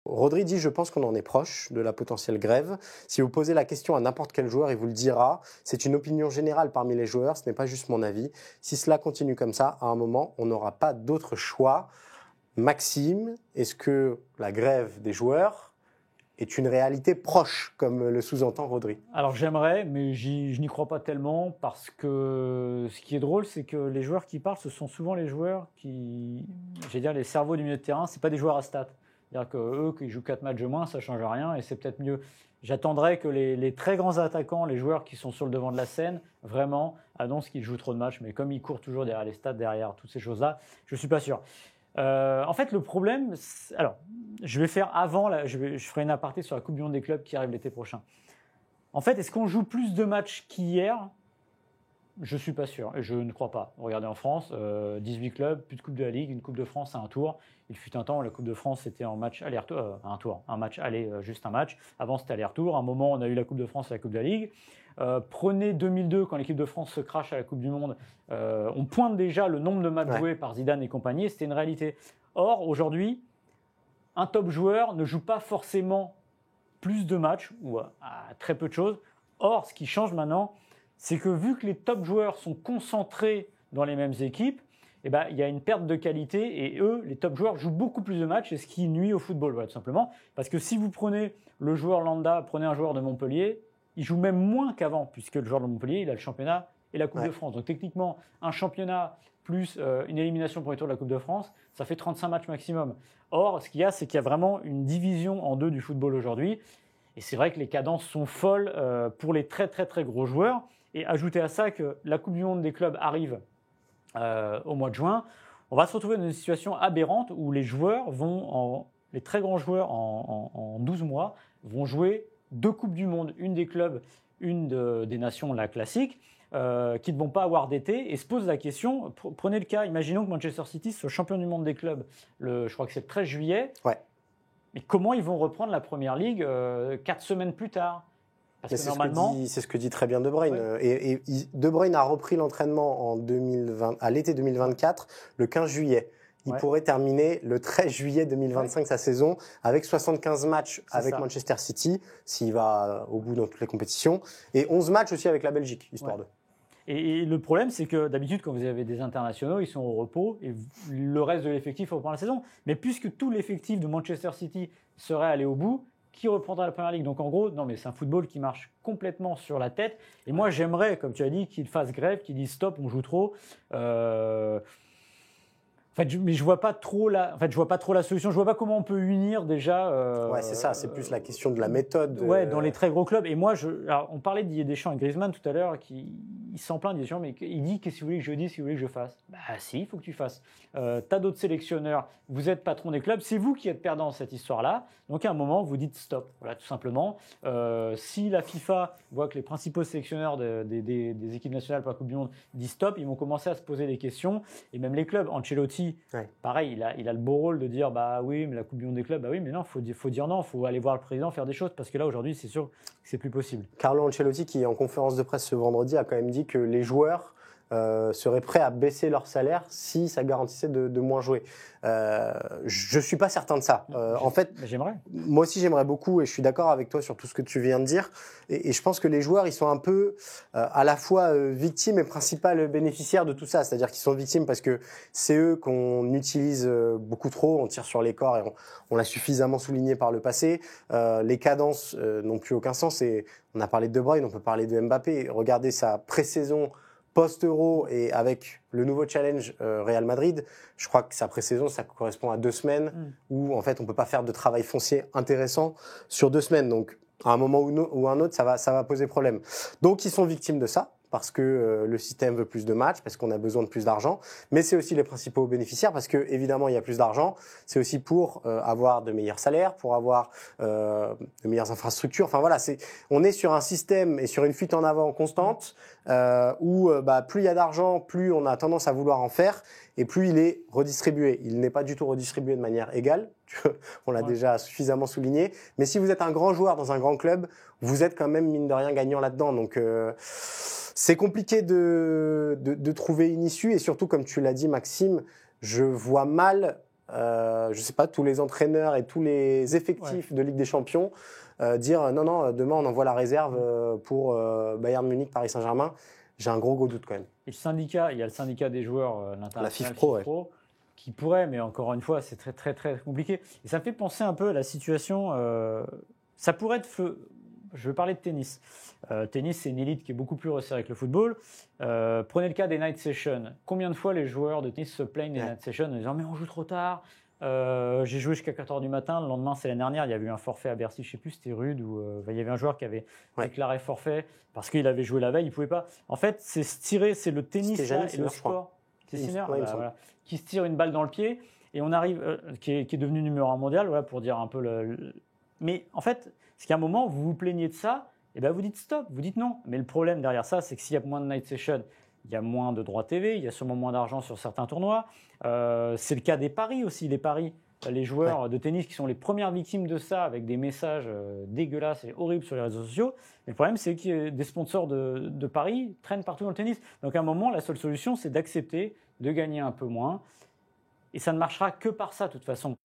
Rodri dit « Je pense qu'on en est proche de la potentielle grève ». Si vous posez la question à n'importe quel joueur, il vous le dira. C'est une opinion générale parmi les joueurs, ce n'est pas juste mon avis. Si cela continue comme ça, à un moment, on n'aura pas d'autre choix. Maxime, est-ce que la grève des joueurs est une réalité proche, comme le sous-entend Rodri? Alors j'aimerais, mais je n'y crois pas tellement, parce que ce qui est drôle, c'est que les joueurs qui parlent, ce sont souvent les joueurs qui, j'allais dire, les cerveaux du milieu de terrain, c'est pas des joueurs à stats. C'est-à-dire qu'eux, qui jouent 4 matchs de moins, ça ne change rien et c'est peut-être mieux. J'attendrai que les très grands attaquants, les joueurs qui sont sur le devant de la scène, vraiment annoncent qu'ils jouent trop de matchs. Mais comme ils courent toujours derrière les stats, derrière toutes ces choses-là, je ne suis pas sûr. En fait, le problème, alors, je vais faire avant, là, je ferai une aparté sur la Coupe du Monde des clubs qui arrive l'été prochain. En fait, est-ce qu'on joue plus de matchs qu'hier ? Je ne suis pas sûr, et je ne crois pas. Regardez en France, 18 clubs, plus de Coupe de la Ligue, une Coupe de France à un tour. Il fut un temps où la Coupe de France c'était en match aller-retour, un match aller, juste un match. Avant c'était aller-retour. À un moment, on a eu la Coupe de France et la Coupe de la Ligue. Prenez 2002, quand l'équipe de France se crache à la Coupe du Monde, on pointe déjà le nombre de matchs joués par Zidane et compagnie, c'était une réalité. Or, aujourd'hui, un top joueur ne joue pas forcément plus de matchs, ou à très peu de choses. Or, ce qui change maintenant, c'est que vu que les top joueurs sont concentrés dans les mêmes équipes, eh ben, il y a une perte de qualité et eux, les top joueurs, jouent beaucoup plus de matchs et ce qui nuit au football, voilà, tout simplement. Parce que si vous prenez le joueur lambda, prenez un joueur de Montpellier, il joue même moins qu'avant, puisque le joueur de Montpellier, il a le championnat et la Coupe de France. Donc techniquement, un championnat plus une élimination pour les tours de la Coupe de France, ça fait 35 matchs maximum. Or, ce qu'il y a, c'est qu'il y a vraiment une division en deux du football aujourd'hui. Et c'est vrai que les cadences sont folles pour les très très très gros joueurs. Et ajoutez à ça que la Coupe du Monde des clubs arrive au mois de juin, on va se retrouver dans une situation aberrante où les joueurs les très grands joueurs en 12 mois vont jouer 2 Coupes du Monde, une des clubs, une des nations, la classique, qui ne vont pas avoir d'été et se posent la question, prenez le cas, imaginons que Manchester City soit champion du monde des clubs, je crois que c'est le 13 juillet, mais comment ils vont reprendre la Première Ligue 4 semaines plus tard? Parce que normalement, c'est ce que dit très bien De Bruyne. Et De Bruyne a repris l'entraînement à l'été 2024, le 15 juillet. Il pourrait terminer le 13 juillet 2025 sa saison avec 75 matchs avec Manchester City, s'il va au bout dans toutes les compétitions, et 11 matchs aussi avec la Belgique, histoire de... Et le problème, c'est que d'habitude, quand vous avez des internationaux, ils sont au repos et le reste de l'effectif reprend la saison. Mais puisque tout l'effectif de Manchester City serait allé au bout, qui reprendra la Première Ligue? Donc en gros, non, mais c'est un football qui marche complètement sur la tête. Et moi, j'aimerais, comme tu as dit, qu'ils fassent grève, qu'ils disent stop, on joue trop. En fait, mais je vois pas trop la solution. Je vois pas comment on peut unir déjà. C'est ça. C'est plus la question de la méthode. Dans les très gros clubs. Et moi, alors, on parlait de Didier Deschamps et Griezmann tout à l'heure, il s'en plaint Didier Deschamps, mais il dit qu'est-ce que vous voulez que je dise, qu'est-ce que vous voulez que je fasse? Bah si, il faut que tu fasses. T'as d'autres sélectionneurs. Vous êtes patron des clubs. C'est vous qui êtes perdant dans cette histoire-là. Donc à un moment, vous dites stop. Voilà, tout simplement. Si la FIFA voit que les principaux sélectionneurs des équipes nationales pour la Coupe du Monde disent stop, ils vont commencer à se poser des questions. Et même les clubs. Ancelotti, pareil, il a le beau rôle de dire bah oui, mais la Coupe du Monde des clubs, bah oui, mais non, faut dire non, faut aller voir le président, faire des choses, parce que là aujourd'hui, c'est sûr que c'est plus possible. Carlo Ancelotti, qui en conférence de presse ce vendredi, a quand même dit que les joueurs seraient prêts à baisser leur salaire si ça garantissait de moins jouer. Je suis pas certain de ça. En fait, j'aimerais. Moi aussi, j'aimerais beaucoup, et je suis d'accord avec toi sur tout ce que tu viens de dire. Et je pense que les joueurs, ils sont un peu à la fois victimes et principales bénéficiaires de tout ça. C'est-à-dire qu'ils sont victimes parce que c'est eux qu'on utilise beaucoup trop, on tire sur les corps, et on l'a suffisamment souligné par le passé. Les cadences n'ont plus aucun sens. Et on a parlé de De Bruyne, on peut parler de Mbappé. Regardez sa pré-saison post-Euro et avec le nouveau challenge Real Madrid, je crois que sa pré-saison, ça correspond à 2 semaines où en fait on peut pas faire de travail foncier intéressant sur 2 semaines. Donc à un moment ou un autre, ça va poser problème. Donc ils sont victimes de ça parce que le système veut plus de matchs, parce qu'on a besoin de plus d'argent, mais c'est aussi les principaux bénéficiaires parce que évidemment il y a plus d'argent, c'est aussi pour avoir de meilleurs salaires, pour avoir de meilleures infrastructures. Enfin voilà, on est sur un système et sur une fuite en avant constante où plus il y a d'argent, plus on a tendance à vouloir en faire et plus il est redistribué. Il n'est pas du tout redistribué de manière égale, on l'a déjà suffisamment souligné, mais si vous êtes un grand joueur dans un grand club, vous êtes quand même mine de rien gagnant là-dedans. Donc c'est compliqué de trouver une issue et surtout, comme tu l'as dit Maxime, je vois mal je sais pas, tous les entraîneurs et tous les effectifs de Ligue des Champions, dire non, demain on envoie la réserve pour Bayern Munich, Paris Saint-Germain. J'ai un gros doute quand même. Et le syndicat, il y a le syndicat des joueurs, La l'international FIFPro, qui pourrait, mais encore une fois, c'est très, très, très compliqué. Et ça me fait penser un peu à la situation. Ça pourrait être. Je veux parler de tennis. Tennis, c'est une élite qui est beaucoup plus resserrée que le football. Prenez le cas des night sessions. Combien de fois les joueurs de tennis se plaignent des night sessions en disant mais on joue trop tard. J'ai joué jusqu'à 4h du matin. Le lendemain, c'est l'année dernière, il y avait eu un forfait à Bercy, je ne sais plus, c'était Rude, où il y avait un joueur qui avait déclaré forfait parce qu'il avait joué la veille, il ne pouvait pas. En fait, c'est se tirer, c'est le tennis là, et le sport. C'est Sinner voilà, qui se tire une balle dans le pied et on arrive, qui est devenu numéro 1 mondial, voilà, pour dire un peu Mais en fait, c'est qu'à un moment, vous vous plaignez de ça, et ben vous dites stop, vous dites non. Mais le problème derrière ça, c'est que s'il y a moins de night session, il y a moins de droits TV, il y a sûrement moins d'argent sur certains tournois. C'est le cas des paris aussi, les paris. Les joueurs de tennis qui sont les premières victimes de ça, avec des messages dégueulasses et horribles sur les réseaux sociaux. Mais le problème, c'est que des sponsors de paris traînent partout dans le tennis. Donc à un moment, la seule solution, c'est d'accepter de gagner un peu moins. Et ça ne marchera que par ça, de toute façon.